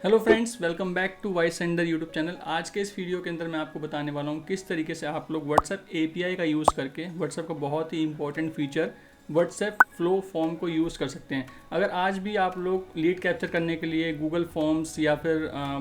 Hello friends, welcome back to voice sender YouTube channel. आज के इस वीडियो के अंदर मैं आपको बताने वाला हूँ किस तरीके से आप लोग व्हाट्सएप एपीआई का यूज़ करके व्हाट्सएप का बहुत ही important feature WhatsApp flow form को यूज़ कर सकते हैं। अगर आज भी आप लोग लीड कैप्चर करने के लिए गूगल फॉर्म्स या फिर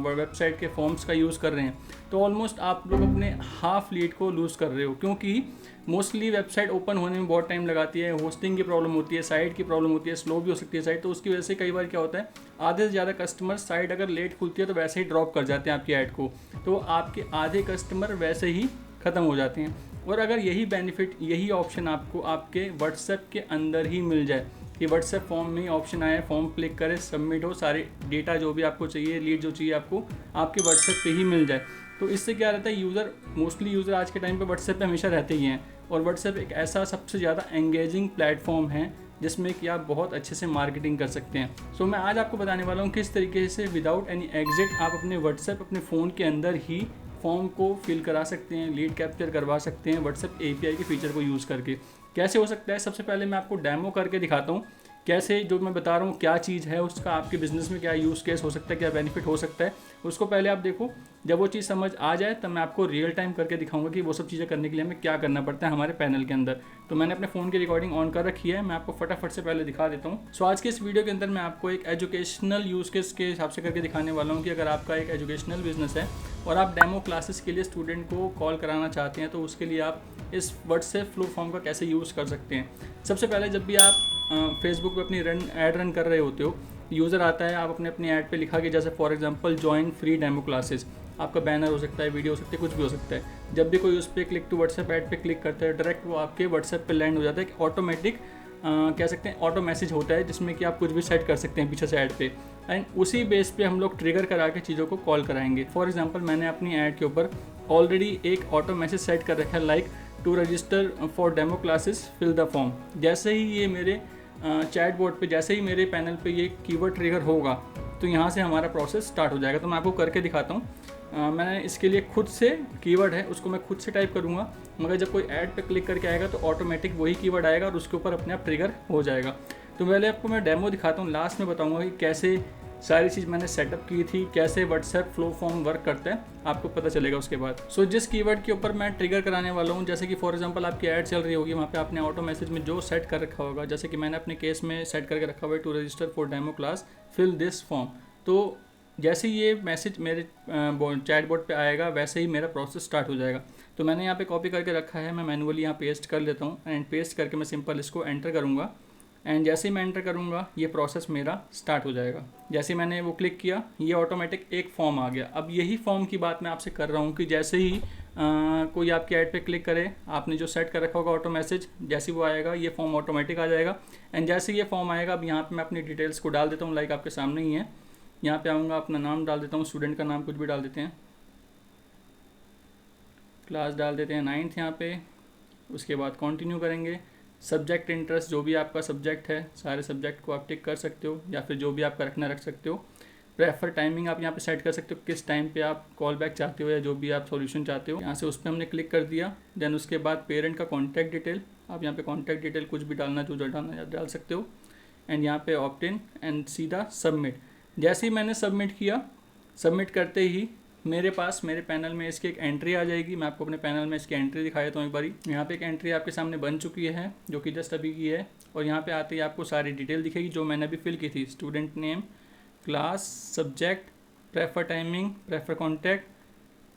वेबसाइट के फॉर्म्स का यूज़ कर रहे हैं तो ऑलमोस्ट आप लोग अपने हाफ लीड को लूज़ कर रहे हो, क्योंकि मोस्टली वेबसाइट ओपन होने में बहुत टाइम लगाती है, होस्टिंग की प्रॉब्लम होती है, साइट की प्रॉब्लम होती है, स्लो भी हो सकती है साइट। तो उसकी वजह से कई बार क्या होता है, आधे से ज़्यादा कस्टमर साइट अगर लेट खुलती है तो वैसे ही ड्रॉप कर जाते हैं आपकी ऐड को, तो आपके आधे कस्टमर वैसे ही ख़त्म हो जाते हैं। और अगर यही बेनिफिट, यही ऑप्शन आपको आपके व्हाट्सएप के अंदर ही मिल जाए कि व्हाट्सएप फॉर्म में ऑप्शन आए, फॉर्म क्लिक करें, सबमिट हो, सारे डेटा जो भी आपको चाहिए, लीड जो चाहिए आपको आपके व्हाट्सएप पे ही मिल जाए, तो इससे क्या रहता है, मोस्टली यूज़र आज के टाइम पे व्हाट्सएप पे हमेशा रहते ही हैं। और व्हाट्सएप एक ऐसा सबसे ज़्यादा एंगेजिंग प्लेटफॉर्म है जिसमें कि आप बहुत अच्छे से मार्केटिंग कर सकते हैं। सो मैं आज आपको बताने वाला हूँ किस तरीके से विदाउट एनी एग्जिट आप अपने व्हाट्सएप अपने फ़ोन के अंदर ही फॉर्म को फिल करा सकते हैं, लीड कैप्चर करवा सकते हैं व्हाट्सएप एपीआई के फीचर को यूज़ करके। कैसे हो सकता है, सबसे पहले मैं आपको डेमो करके दिखाता हूँ कैसे जो मैं बता रहा हूँ क्या चीज़ है, उसका आपके बिज़नेस में क्या यूज़ केस हो सकता है, क्या बेनिफिट हो सकता है, उसको पहले आप देखो। जब वो चीज़ समझ आ जाए तब मैं आपको रियल टाइम करके दिखाऊंगा कि वो सब चीज़ें करने के लिए हमें क्या करना पड़ता है हमारे पैनल के अंदर। तो मैंने अपने फ़ोन की रिकॉर्डिंग ऑन कर रखी है, मैं आपको फटाफट से पहले दिखा देता हूँ। सो आज के इस वीडियो के अंदर मैं आपको एक एजुकेशनल यूज़ केस के हिसाब से करके दिखाने वाला हूँ कि अगर आपका एक एजुकेशनल बिजनेस है और आप डेमो क्लासेस के लिए स्टूडेंट को कॉल कराना चाहते हैं तो उसके लिए आप इस व्हाट्सएप फ्लो फॉर्म का कैसे यूज़ कर सकते हैं। सबसे पहले जब भी आप फेसबुक पे अपनी ऐड रन कर रहे होते हो, यूज़र आता है, आप अपनी ऐड पे लिखा कि जैसे for example join free demo classes, आपका बैनर हो सकता है, वीडियो हो सकती है, कुछ भी हो सकता है। जब भी कोई उस पर क्लिक टू व्हाट्सएप ऐड पे क्लिक करता है, डायरेक्ट वो आपके व्हाट्सएप पे लैंड हो जाता है कि ऑटोमेटिक कह सकते हैं ऑटो मैसेज होता है जिसमें कि आप कुछ भी सेट कर सकते हैं पीछे से ऐड पे, एंड उसी बेस पे हम लोग ट्रिगर करा के चीज़ों को कॉल कराएंगे। फॉर एग्जांपल मैंने अपनी ऐड के ऊपर ऑलरेडी एक ऑटो मैसेज सेट कर रखा है, like to register for demo classes fill the form. जैसे ही ये मेरे चैट बोर्ड पे, जैसे ही मेरे पैनल पे ये कीवर्ड ट्रिगर होगा तो यहाँ से हमारा प्रोसेस स्टार्ट हो जाएगा। तो मैं आपको करके दिखाता हूँ। मैंने इसके लिए खुद से कीवर्ड है उसको मैं खुद से टाइप करूँगा, मगर जब कोई ऐड पे क्लिक करके आएगा तो ऑटोमेटिक वही कीवर्ड आएगा और उसके ऊपर अपने आप ट्रिगर हो जाएगा। तो पहले आपको मैं डेमो दिखाता हूँ, लास्ट में बताऊँगा कि कैसे सारी चीज़ मैंने सेटअप की थी, कैसे व्हाट्सएप फ्लो फॉर्म वर्क करता है, आपको पता चलेगा उसके बाद। सो जिस कीवर्ड के ऊपर मैं ट्रिगर कराने वाला हूँ, जैसे कि फॉर एग्जांपल आपकी ऐड चल रही होगी, वहाँ पे आपने ऑटो मैसेज में जो सेट कर रखा होगा, जैसे कि मैंने अपने केस में सेट करके रखा हुआ है to register for demo class fill this form. तो जैसे ही ये मैसेज मेरे चैट बोर्ड पे आएगा वैसे ही मेरा प्रोसेस स्टार्ट हो जाएगा। तो मैंने यहाँ पे कॉपी करके रखा है, मैं मैनुअली यहाँ पेस्ट कर लेता हूँ एंड पेस्ट करके मैं सिंपल इसको एंटर करूँगा एंड जैसे ही मैं एंटर करूँगा ये प्रोसेस मेरा स्टार्ट हो जाएगा। जैसे मैंने वो क्लिक किया, ये ऑटोमेटिक एक फॉर्म आ गया। अब यही फॉर्म की बात मैं आपसे कर रहा हूँ कि जैसे ही कोई आपकी ऐड पे क्लिक करे, आपने जो सेट कर रखा होगा ऑटो मैसेज, जैसे वो आएगा ये फॉर्म ऑटोमेटिक आ जाएगा। एंड जैसे ये फॉर्म आएगा, अब यहाँ पे मैं अपनी डिटेल्स को डाल देता हूँ, लाइक आपके सामने ही है। यहाँ पे आऊँगा, अपना नाम डाल देता हूँ, स्टूडेंट का नाम कुछ भी डाल देते हैं, क्लास डाल देते हैं 9th यहाँ पे। उसके बाद कंटिन्यू करेंगे। सब्जेक्ट इंटरेस्ट, जो भी आपका सब्जेक्ट है सारे सब्जेक्ट को आप टिक कर सकते हो, या फिर जो भी आपका रखना रख सकते हो। प्रेफर टाइमिंग आप यहाँ पे सेट कर सकते हो, किस टाइम पे आप कॉल बैक चाहते हो या जो भी आप सॉल्यूशन चाहते हो। यहाँ से उस पर हमने क्लिक कर दिया। देन उसके बाद पेरेंट का कॉन्टैक्ट डिटेल, आप यहाँ पे कॉन्टैक्ट डिटेल कुछ भी डालना जो डालना डाल सकते हो। एंड यहाँ पे ऑप्ट इन एंड सीधा सबमिट। जैसे ही मैंने सबमिट किया, सबमिट करते ही मेरे पास मेरे पैनल में इसकी एक एंट्री आ जाएगी। मैं आपको अपने पैनल में इसकी एंट्री दिखा देता हूँ एक बारी। यहाँ पे एक एंट्री आपके सामने बन चुकी है जो कि जस्ट अभी की है, और यहाँ पे आते ही आपको सारी डिटेल दिखेगी जो मैंने अभी फिल की थी, student name, class, subject, prefer timing, prefer contact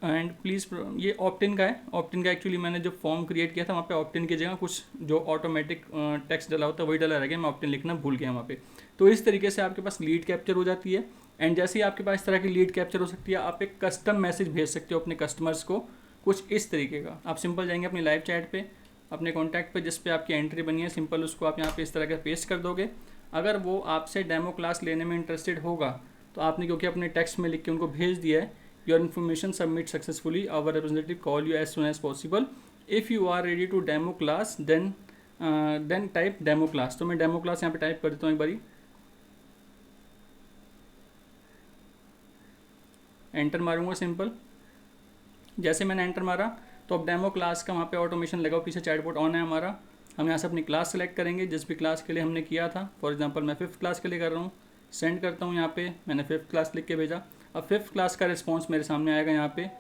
and please. ये ऑप्टिन का है। ऑप्टिन का एक्चुअली मैंने जो फॉर्म क्रिएट किया था वहाँ पे ऑप्टिन की जगह कुछ जो ऑटोमेटिक टेक्स्ट डाला होता है वही डाला रह गया, मैं ऑप्टिन लिखना भूल गया वहाँ पे। तो इस तरीके से आपके पास लीड कैप्चर हो जाती है। एंड जैसे ही आपके पास इस तरह की लीड कैप्चर हो सकती है, आप एक कस्टम मैसेज भेज सकते हो अपने कस्टमर्स को, कुछ इस तरीके का। आप सिंपल जाएंगे अपनी लाइव चैट पे, अपने कॉन्टैक्ट पे जिस पे आपकी एंट्री बनी है, सिंपल उसको आप यहाँ पे इस तरह का पेस्ट कर दोगे। अगर वो आपसे डेमो क्लास लेने में इंटरेस्टेड होगा तो आपने क्योंकि अपने टेक्स्ट में लिख के उनको भेज दिया है, your information submit successfully, our representative call you as soon as possible, if you are ready to demo class then type demo class. तो मैं डेमो क्लास यहाँ पे टाइप कर देता हूँ एक बारी, एंटर मारूंगा सिंपल। जैसे मैंने एंटर मारा तो अब डेमो क्लास का वहाँ पे ऑटोमेशन लगा, पीछे चैटबॉट ऑन है हमारा। हम यहाँ से अपनी क्लास सेलेक्ट करेंगे जिस भी क्लास के लिए हमने किया था। फॉर एग्जांपल मैं 5th क्लास के लिए कर रहा हूँ, सेंड करता हूँ। यहाँ पे मैंने 5th क्लास लिख के भेजा। अब 5th क्लास का रिस्पॉन्स मेरे सामने आएगा यहाँ पे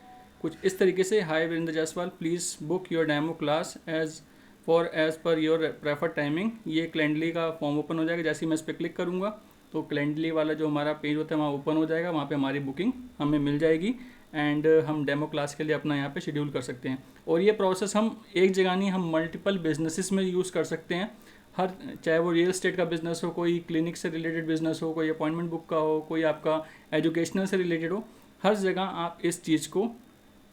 कुछ इस तरीके से, hi Virendra Jaiswal, please book your demo class as per your prefer timing. ये कैलेंडली का फॉर्म ओपन हो जाएगा। जैसे ही मैं इस पर क्लिक करूँगा तो कैलेंडली वाला जो हमारा पेज होता है वहाँ ओपन हो जाएगा। वहाँ पे हमारी बुकिंग हमें मिल जाएगी एंड हम डेमो क्लास के लिए अपना यहाँ पे शेड्यूल कर सकते हैं। और ये प्रोसेस हम एक जगह नहीं, हम मल्टीपल बिजनेसेस में यूज़ कर सकते हैं। हर, चाहे वो रियल एस्टेट का बिजनेस हो, कोई क्लिनिक से रिलेटेड बिजनेस हो, कोई अपॉइंटमेंट बुक का हो, कोई आपका एजुकेशनल से रिलेटेड हो, हर जगह आप इस चीज़ को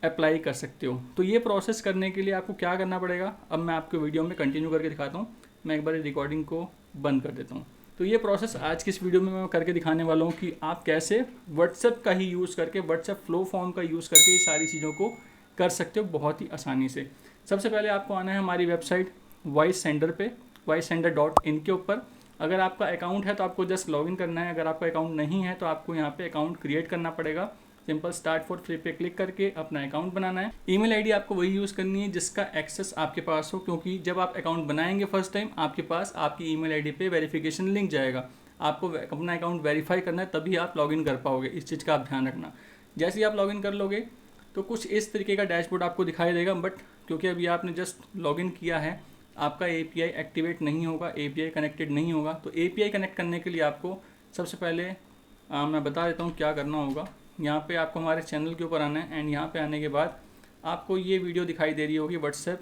अप्लाई कर सकते हो। तो ये प्रोसेस करने के लिए आपको क्या करना पड़ेगा, अब मैं आपको वीडियो में कंटिन्यू करके दिखाता हूँ। मैं एक बार रिकॉर्डिंग को बंद कर देता हूँ। तो ये प्रोसेस आज की इस वीडियो में मैं करके दिखाने वाला हूँ कि आप कैसे व्हाट्सएप का ही यूज़ करके, व्हाट्सएप फ्लो फॉर्म का यूज़ करके ये सारी चीज़ों को कर सकते हो बहुत ही आसानी से। सबसे पहले आपको आना है हमारी वेबसाइट वॉइस सेंडर पे, voicesender.in के ऊपर। अगर आपका अकाउंट है तो आपको जस्ट लॉगिन करना है। अगर आपका अकाउंट नहीं है तो आपको यहाँ पे अकाउंट क्रिएट करना पड़ेगा। सिंपल स्टार्ट फॉर फ्री पे क्लिक करके अपना अकाउंट बनाना है। ईमेल आईडी आपको वही यूज़ करनी है जिसका एक्सेस आपके पास हो, क्योंकि जब आप अकाउंट बनाएंगे फर्स्ट टाइम आपके पास आपकी ईमेल आईडी पे वेरिफिकेशन लिंक जाएगा। आपको अपना अकाउंट वेरीफाई करना है तभी आप लॉगिन कर पाओगे। इस चीज़ का आप ध्यान रखना। जैसे ही आप लॉगिन कर लोगे तो कुछ इस तरीके का डैशबोर्ड आपको दिखाई देगा, बट क्योंकि अभी आपने जस्ट लॉगिन किया है, आपका API एक्टिवेट नहीं होगा, API कनेक्टेड नहीं होगा। तो API कनेक्ट करने के लिए आपको सबसे पहले मैं बता देता हूँ क्या करना होगा। यहाँ पे आपको हमारे चैनल के ऊपर आना है एंड यहाँ पे आने के बाद आपको ये वीडियो दिखाई दे रही होगी, व्हाट्सएप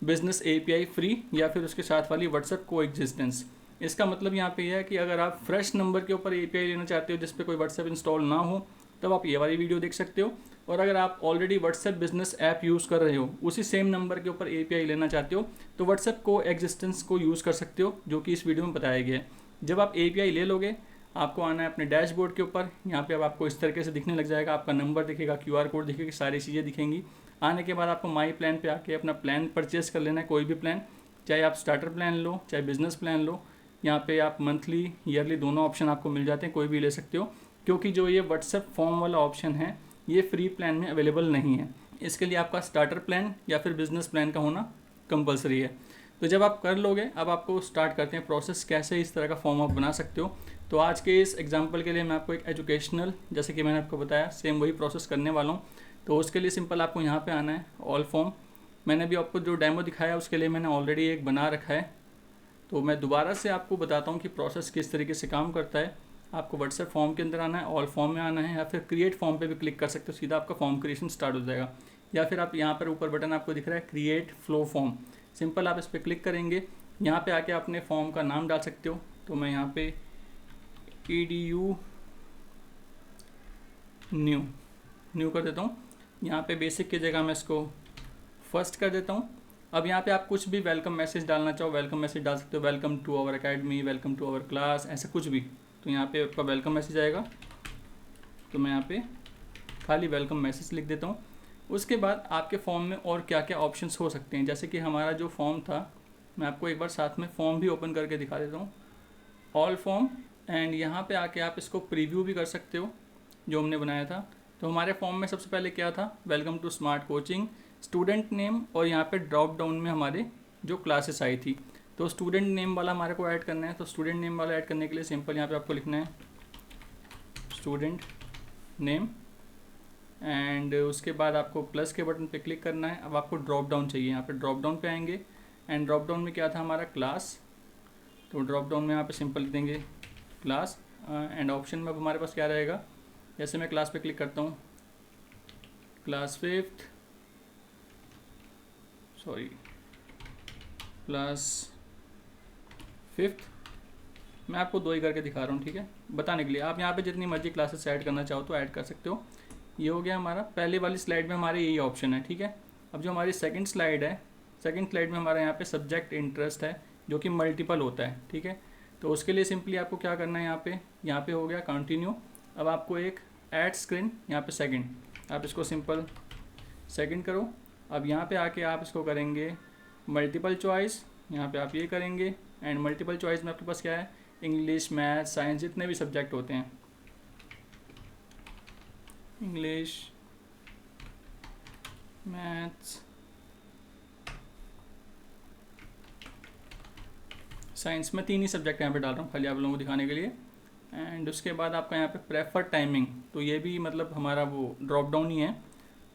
बिजनेस API फ्री या फिर उसके साथ वाली व्हाट्सएप को एग्जिस्टेंस। इसका मतलब यहाँ पे यह है कि अगर आप फ्रेश नंबर के ऊपर API लेना चाहते हो जिस पे कोई व्हाट्सएप इंस्टॉल ना हो, तब आप ये वाली वीडियो देख सकते हो। और अगर आप already WhatsApp business app use कर रहे हो, उसी सेम नंबर के ऊपर API लेना चाहते हो, तो व्हाट्सएप को एग्जिस्टेंस को यूज़ कर सकते हो, जो कि इस वीडियो में बताया गया है। जब आप API ले लोगे, आपको आना है अपने डैशबोर्ड के ऊपर। यहाँ पे अब आपको इस तरीके से दिखने लग जाएगा, आपका नंबर दिखेगा, QR कोड दिखेगी, सारी चीज़ें दिखेंगी। आने के बाद आपको माई प्लान पे आके अपना प्लान परचेस कर लेना है, कोई भी प्लान, चाहे आप स्टार्टर प्लान लो, चाहे बिजनेस प्लान लो। यहाँ पे आप मंथली, ईयरली दोनों ऑप्शन आपको मिल जाते हैं, कोई भी ले सकते हो। क्योंकि जो ये व्हाट्सएप फॉर्म वाला ऑप्शन है ये फ्री प्लान में अवेलेबल नहीं है। इसके लिए आपका स्टार्टर प्लान या फिर बिजनेस प्लान का होना कंपलसरी है। तो जब आप कर लोगे, अब आपको स्टार्ट करते हैं प्रोसेस कैसे इस तरह का फॉर्म आप बना सकते हो। तो आज के इस एग्जांपल के लिए मैं आपको एक एजुकेशनल, जैसे कि मैंने आपको बताया, सेम वही प्रोसेस करने वाला हूँ। तो उसके लिए सिंपल आपको यहाँ पे आना है, ऑल फॉर्म। मैंने भी आपको जो डेमो दिखाया उसके लिए मैंने ऑलरेडी एक बना रखा है, तो मैं दोबारा से आपको बताता हूँ कि प्रोसेस किस तरीके से काम करता है। आपको व्हाट्सएप फॉर्म के अंदर आना है, ऑल फॉर्म में आना है, या फिर क्रिएट फॉर्म पे भी क्लिक कर सकते हो, सीधा आपका फॉर्म क्रिएशन स्टार्ट हो जाएगा। या फिर आप यहाँ पर ऊपर बटन आपको दिख रहा है क्रिएट फ्लो फॉर्म, सिंपल आप इस पर क्लिक करेंगे। यहाँ पे आके अपने फॉर्म का नाम डाल सकते हो। तो मैं यहाँ पे EDU न्यू कर देता हूँ। यहाँ पे बेसिक की जगह मैं इसको फर्स्ट कर देता हूँ। अब यहाँ पे आप कुछ भी वेलकम मैसेज डालना चाहो, वेलकम मैसेज डाल सकते हो, welcome to our academy, welcome to our class, ऐसा कुछ भी। तो यहाँ पे आपका वेलकम मैसेज आएगा, तो मैं यहाँ पे खाली वेलकम मैसेज लिख देता हूँ। उसके बाद आपके फॉर्म में और क्या क्या ऑप्शंस हो सकते हैं, जैसे कि हमारा जो फॉर्म था, मैं आपको एक बार साथ में फॉर्म भी ओपन करके दिखा देता हूँ, ऑल फॉर्म। एंड यहाँ पे आके आप इसको प्रीव्यू भी कर सकते हो जो हमने बनाया था। तो हमारे फॉर्म में सबसे पहले क्या था, welcome to smart coaching, student name, और यहाँ पे ड्रॉप डाउन में हमारे जो क्लासेस आई थी, तो स्टूडेंट नेम वाला हमारे को ऐड करना है। तो स्टूडेंट नेम वाला ऐड करने के लिए सिंपल यहाँ पे आपको लिखना है स्टूडेंट नेम, एंड उसके बाद आपको प्लस के बटन पे क्लिक करना है। अब आपको ड्रॉप डाउन चाहिए, यहाँ पे ड्रॉप डाउन पे आएंगे एंड ड्रॉप डाउन में क्या था हमारा, क्लास। तो ड्रॉप डाउन में यहाँ पे सिंपल लिख देंगे क्लास, एंड ऑप्शन में अब हमारे पास क्या रहेगा, जैसे मैं क्लास पे क्लिक करता हूँ, क्लास 5th, मैं आपको 2 ही करके दिखा रहा हूँ, ठीक है, बताने के लिए। आप यहाँ पे जितनी मर्जी क्लासेस ऐड करना चाहो तो ऐड कर सकते हो। ये हो गया हमारा, पहले वाली स्लाइड में हमारे यही ऑप्शन है, ठीक है। अब जो हमारी सेकंड स्लाइड है, सेकंड स्लाइड में हमारा यहाँ पे सब्जेक्ट इंटरेस्ट है, जो कि मल्टीपल होता है, ठीक है। तो उसके लिए सिंपली आपको क्या करना है, यहाँ पे हो गया कंटिन्यू। अब आपको एक ऐड स्क्रीन, यहाँ पे सेकंड, आप इसको सिंपल सेकंड करो। अब यहाँ पे आके आप इसको करेंगे मल्टीपल चॉइस, यहाँ पे आप ये करेंगे। एंड मल्टीपल चॉइस में आपके पास क्या है, इंग्लिश, मैथ, साइंस, जितने भी सब्जेक्ट होते हैं, इंग्लिश, मैथ्स, साइंस, मैं 3 ही सब्जेक्ट यहाँ पे डाल रहा हूँ खाली आप लोगों को दिखाने के लिए। एंड उसके बाद आपका यहाँ पे प्रेफर टाइमिंग, तो ये भी मतलब हमारा वो ड्रॉप डाउन ही है।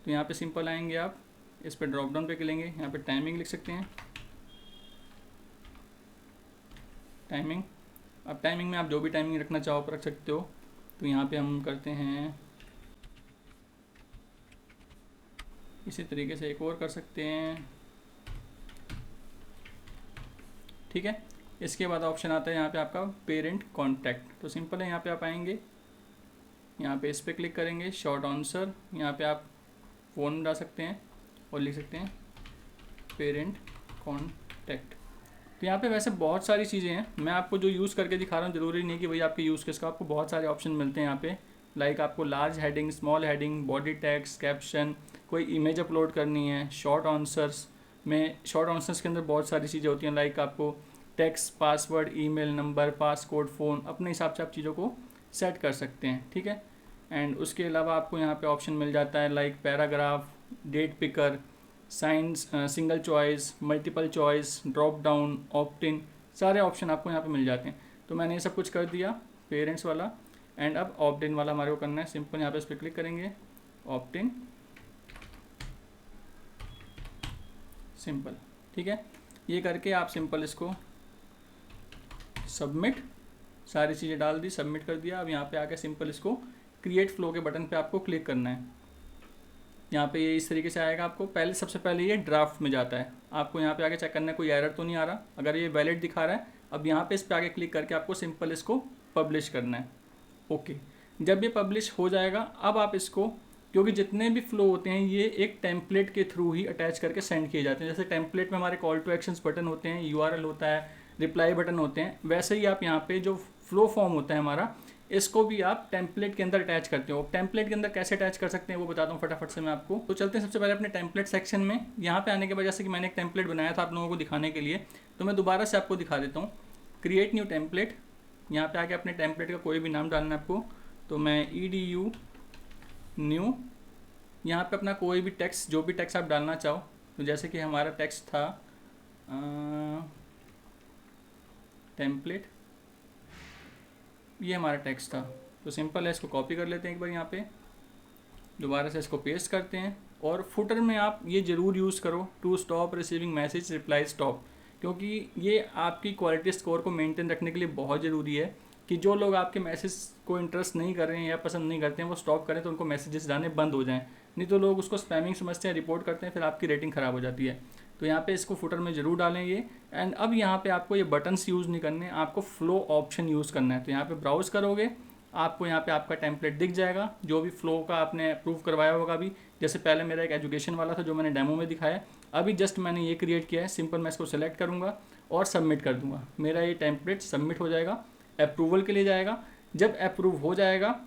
तो यहाँ पे सिंपल आएंगे आप, इस पर ड्रॉप डाउन पे क्लिकेंगे, यहाँ पे टाइमिंग लिख सकते हैं, टाइमिंग। अब टाइमिंग में आप जो भी टाइमिंग रखना चाहो आप रख सकते हो। तो यहाँ पे हम करते हैं, इसी तरीके से एक और कर सकते हैं, ठीक है। इसके बाद ऑप्शन आता है यहाँ पे आपका पेरेंट कॉन्टैक्ट। तो सिंपल है, यहाँ पे आप आएंगे, यहाँ पे इस पर क्लिक करेंगे, शॉर्ट आंसर, यहाँ पे आप फ़ोन डाल सकते हैं और लिख सकते हैं पेरेंट कॉन्टैक्ट। तो यहाँ पे वैसे बहुत सारी चीज़ें हैं, मैं आपको जो यूज़ करके दिखा रहा हूँ, ज़रूरी नहीं कि वही आपके यूज़ केस का, आपको बहुत सारे ऑप्शन मिलते हैं यहाँ पे। लाइक आपको large heading, small heading, body tags, caption, कोई इमेज अपलोड करनी है, शॉर्ट आंसर्स में, शॉर्ट आंसर्स के अंदर बहुत सारी चीज़ें होती हैं, लाइक आपको text, password, email number, passcode, phone, अपने हिसाब से आप चीज़ों को सेट कर सकते हैं, ठीक है। एंड उसके अलावा आपको यहाँ पे ऑप्शन मिल जाता है like paragraph, date picker, science, single choice, multiple choice, drop down, opt in, सारे ऑप्शन आपको यहाँ पे मिल जाते हैं। तो मैंने ये सब कुछ कर दिया पेरेंट्स वाला, एंड अब ऑप्ट इन वाला हमारे को करना है। सिंपल यहाँ पे इस पर क्लिक करेंगे, ऑप्ट इन, सिंपल, ठीक है। ये करके आप सिंपल इसको सबमिट, सारी चीज़ें डाल दी, सबमिट कर दिया। अब यहाँ पे आके सिंपल इसको क्रिएट फ्लो के बटन पे आपको क्लिक करना है। यहाँ पे ये इस तरीके से आएगा, आपको पहले सबसे पहले ये ड्राफ्ट में जाता है, आपको यहाँ पे आके चेक करना है कोई एरर तो नहीं आ रहा। अगर ये वैलिड दिखा रहा है, अब यहाँ पे इस पर आगे क्लिक करके आपको सिंपल इसको पब्लिश करना है। ओके, जब ये पब्लिश हो जाएगा, अब आप इसको, क्योंकि जितने भी फ्लो होते हैं ये एक टेम्पलेट के थ्रू ही अटैच करके सेंड किए जाते हैं। जैसे टेम्पलेट में हमारे कॉल टू एक्शंस बटन होते हैं, यूआरएल होता है, रिप्लाई बटन होते हैं, वैसे ही आप यहाँ पे जो फ्लो फॉर्म होता है हमारा, इसको भी आप टेम्पलेट के अंदर अटैच करते हो। टेम्पलेट के अंदर कैसे अटैच कर सकते हैं वो बताता हूँ फटाफट से मैं आपको। तो चलते हैं सबसे पहले अपने टेम्पलेट सेक्शन में। यहाँ पे आने के बाद जैसे कि मैंने एक टेम्पलेट बनाया था आप लोगों को दिखाने के लिए, तो मैं दोबारा से आपको दिखा देता हूँ। क्रिएट न्यू टेम्पलेट, यहाँ पे आके अपने टेम्पलेट का कोई भी नाम डालना है आपको। तो मैं edu न्यू, यहाँ पे अपना कोई भी टेक्स्ट, जो भी टेक्स्ट आप डालना चाहो, तो जैसे कि हमारा टेक्स्ट था टेम्पलेट, ये हमारा टेक्स्ट था। तो सिंपल है, इसको कॉपी कर लेते हैं एक बार, यहाँ पे दोबारा से इसको पेस्ट करते हैं। और फुटर में आप ये ज़रूर यूज़ करो to stop receiving message reply stop, क्योंकि ये आपकी क्वालिटी स्कोर को मेंटेन रखने के लिए बहुत ज़रूरी है कि जो लोग आपके मैसेज को इंटरेस्ट नहीं कर रहे हैं या पसंद नहीं करते हैं वो स्टॉप करें, तो उनको मैसेजेस जाने बंद हो जाएं। नहीं तो लोग उसको स्पैमिंग समझते हैं, रिपोर्ट करते हैं, फिर आपकी रेटिंग ख़राब हो जाती है। तो यहाँ पे इसको फुटर में ज़रूर डालें ये। एंड अब यहाँ पे आपको ये बटन्स यूज़ नहीं करने, आपको फ्लो ऑप्शन यूज़ करना है। तो यहाँ पे ब्राउज़ करोगे, आपको यहाँ पे आपका टेम्पलेट दिख जाएगा, जो भी फ्लो का आपने अप्रूव करवाया होगा अभी। जैसे पहले मेरा एक एजुकेशन वाला था जो मैंने डेमो में दिखाया, अभी जस्ट मैंने ये क्रिएट किया है। सिंपल मैं इसको सेलेक्ट करूँगा और सबमिट कर दूँगा, मेरा ये टेम्पलेट सबमिट हो जाएगा, अप्रूवल के लिए जाएगा। जब अप्रूव हो जाएगा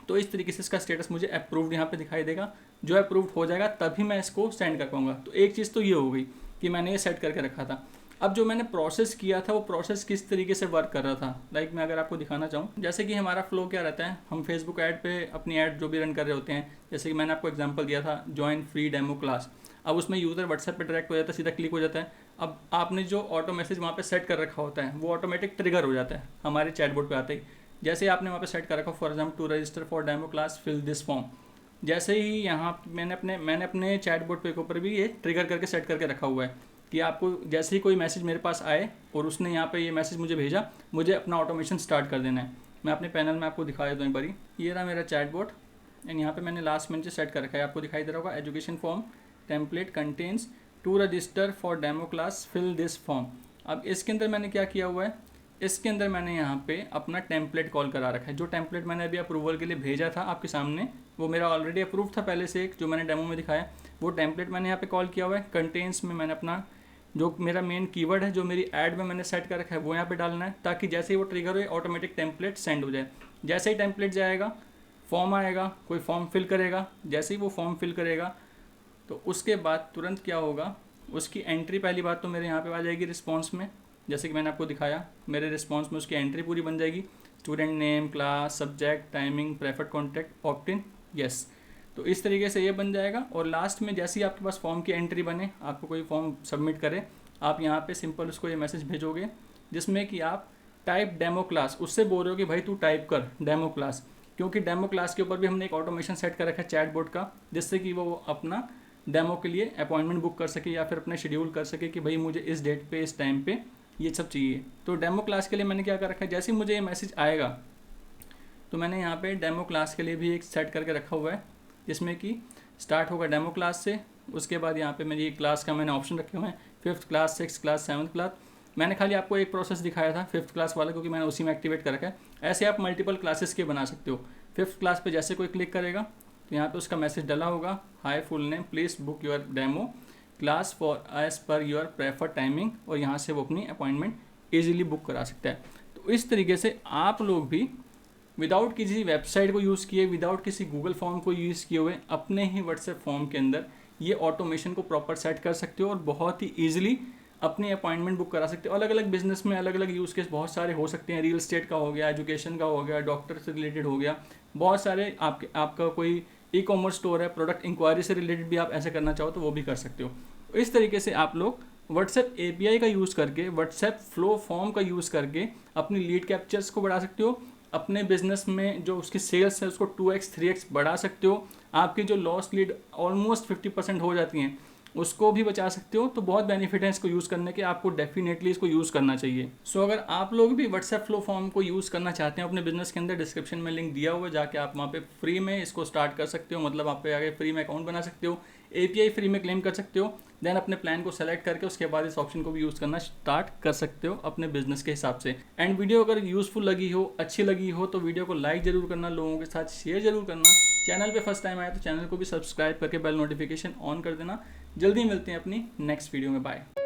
तो इस तरीके से इसका स्टेटस मुझे अप्रूव्ड यहाँ पे दिखाई देगा। जो अप्रूव्ड हो जाएगा तभी मैं इसको सेंड कर पाऊँगा। तो एक चीज़ तो ये हो गई कि मैंने ये सेट करके रखा था। अब जो मैंने प्रोसेस किया था वो प्रोसेस किस तरीके से वर्क कर रहा था, लाइक मैं अगर आपको दिखाना चाहूँ, जैसे कि हमारा फ्लो क्या रहता है, हम फेसबुक ऐड पे अपनी ऐड जो भी रन कर रहे होते हैं, जैसे कि मैंने आपको एग्जांपल दिया था ज्वाइन फ्री डेमो क्लास। अब उसमें यूज़र व्हाट्सएप पे डायरेक्ट हो जाता है, सीधा क्लिक हो जाता है। अब आपने जो ऑटो मैसेज वहाँ पे सेट कर रखा होता है वो ऑटोमेटिक ट्रिगर हो जाता है हमारे चैटबॉट पे आते ही। जैसे ही आपने वहाँ पे सेट कर रखा, for example to register for demo class fill this form, जैसे ही यहाँ मैंने अपने चैटबॉट पे के ऊपर भी ये ट्रिगर करके सेट करके रखा हुआ है कि आपको जैसे ही कोई मैसेज मेरे पास आए और उसने यहाँ पे ये मैसेज मुझे भेजा, मुझे अपना ऑटोमेशन स्टार्ट कर देना है। मैं अपने पैनल में आपको दिखा देता हूँ एक बारी, ये रहा मेरा चैटबॉट। एंड यहाँ पे मैंने लास्ट में सेट कर रखा है, आपको दिखाई दे रहा होगा, education form template contains to register for demo class fill this form. अब इसके अंदर मैंने क्या किया हुआ है, इसके अंदर मैंने यहाँ पे अपना टेम्पलेट कॉल करा रखा है। जो टेम्पलेट मैंने अभी अप्रूवल के लिए भेजा था आपके सामने, वो मेरा ऑलरेडी अप्रूव था पहले से, एक जो मैंने डेमो में दिखाया, वो टेम्पलेट मैंने यहाँ पे कॉल किया हुआ है। कंटेंट्स में मैंने अपना जो मेरा मेन कीवर्ड है जो मेरी ऐड में मैंने सेट कर रखा है वो यहाँ पे डालना है, ताकि जैसे ही वो ट्रिगर हो ऑटोमेटिक टेम्पलेट सेंड हो जाए। जैसे ही टेम्पलेट जाएगा, फॉर्म आएगा, कोई फॉर्म फिल करेगा, जैसे ही वो फॉर्म फिल करेगा तो उसके बाद तुरंत क्या होगा, उसकी एंट्री पहली बात तो मेरे यहाँ पे आ जाएगी रिस्पॉन्स में, जैसे कि मैंने आपको दिखाया, मेरे रिस्पॉन्स में उसकी एंट्री पूरी बन जाएगी, student name, class, subject, timing, preferred contact, opt इन, यस। तो इस तरीके से ये बन जाएगा। और लास्ट में जैसे ही आपके पास फॉर्म की एंट्री बने, आपको कोई फॉर्म सबमिट करे, आप यहाँ पे सिंपल उसको ये मैसेज भेजोगे जिसमें कि आप टाइप डेमो क्लास, उससे बोल रहे हो कि भाई तू टाइप कर डेमो क्लास, क्योंकि डेमो क्लास के ऊपर भी हमने एक ऑटोमेशन सेट कर रखा है चैटबॉट का, जिससे कि वो अपना डेमो के लिए अपॉइंटमेंट बुक कर सके या फिर अपने शेड्यूल कर सके कि भाई मुझे इस डेट पे इस टाइम पे ये सब चाहिए। तो डेमो क्लास के लिए मैंने क्या कर रखा है, जैसे ही मुझे ये मैसेज आएगा तो मैंने यहाँ पे डेमो क्लास के लिए भी एक सेट करके रखा हुआ है, जिसमें कि स्टार्ट होगा डेमो क्लास से। उसके बाद यहाँ पे मेरी क्लास का मैंने ऑप्शन रखे हुए हैं, 5th class, 6th class, 7th class. मैंने खाली आपको एक प्रोसेस दिखाया था 5th क्लास वाला, क्योंकि मैंने उसी में एक्टिवेट कर रखा है। ऐसे आप मल्टीपल क्लासेस के बना सकते हो। 5th क्लास पे जैसे कोई क्लिक करेगा तो यहाँ पे उसका मैसेज डला होगा, hi full name please book your demo class for as per your prefer timing, और यहाँ से वो अपनी अपॉइंटमेंट ईजिली बुक करा सकता है। तो इस तरीके से आप लोग भी विदाउट किसी वेबसाइट को यूज़ किए, विदाउट किसी गूगल फॉर्म को यूज़ किए हुए, अपने ही व्हाट्सएप फॉर्म के अंदर ये ऑटोमेशन को प्रॉपर सेट कर सकते हो और बहुत ही ईजिली अपनी अपॉइंटमेंट बुक करा सकते हो। अलग अलग बिजनेस में अलग अलग यूज़ केस बहुत सारे हो सकते हैं, रियल एस्टेट का हो गया, एजुकेशन का हो गया, डॉक्टर से रिलेटेड हो गया, बहुत सारे आपका कोई ई कॉमर्स स्टोर है, प्रोडक्ट इंक्वायरी से रिलेटेड भी आप ऐसे करना चाहो तो वो भी कर सकते हो। तो इस तरीके से आप लोग व्हाट्सएप API का यूज़ करके, व्हाट्सएप फ्लो फॉर्म का यूज़ करके अपनी लीड कैप्चर्स को बढ़ा सकते हो, अपने बिजनेस में जो उसकी सेल्स है उसको 2x 3x बढ़ा सकते हो, आपकी जो लॉस लीड ऑलमोस्ट 50% हो जाती हैं उसको भी बचा सकते हो। तो बहुत बेनिफिट है इसको यूज़ करने के, आपको डेफिनेटली इसको यूज़ करना चाहिए। सो अगर आप लोग भी व्हाट्सएप फ्लो फॉर्म को यूज़ करना चाहते हैं अपने बिजनेस के अंदर, डिस्क्रिप्शन में लिंक दिया हुआ है, जाके आप वहाँ पे फ्री में इसको स्टार्ट कर सकते हो। मतलब आप पे आगे फ्री में अकाउंट बना सकते हो, API फ्री में क्लेम कर सकते हो, देन अपने प्लान को सेलेक्ट करके उसके बाद इस ऑप्शन को भी यूज़ करना स्टार्ट कर सकते हो अपने बिजनेस के हिसाब से। एंड वीडियो अगर यूज़फुल लगी हो, अच्छी लगी हो, तो वीडियो को लाइक जरूर करना, लोगों के साथ शेयर जरूर करना। चैनल पे फर्स्ट टाइम आया तो चैनल को भी सब्सक्राइब करके बेल नोटिफिकेशन ऑन कर देना। जल्दी मिलते हैं अपनी नेक्स्ट वीडियो में, बाय।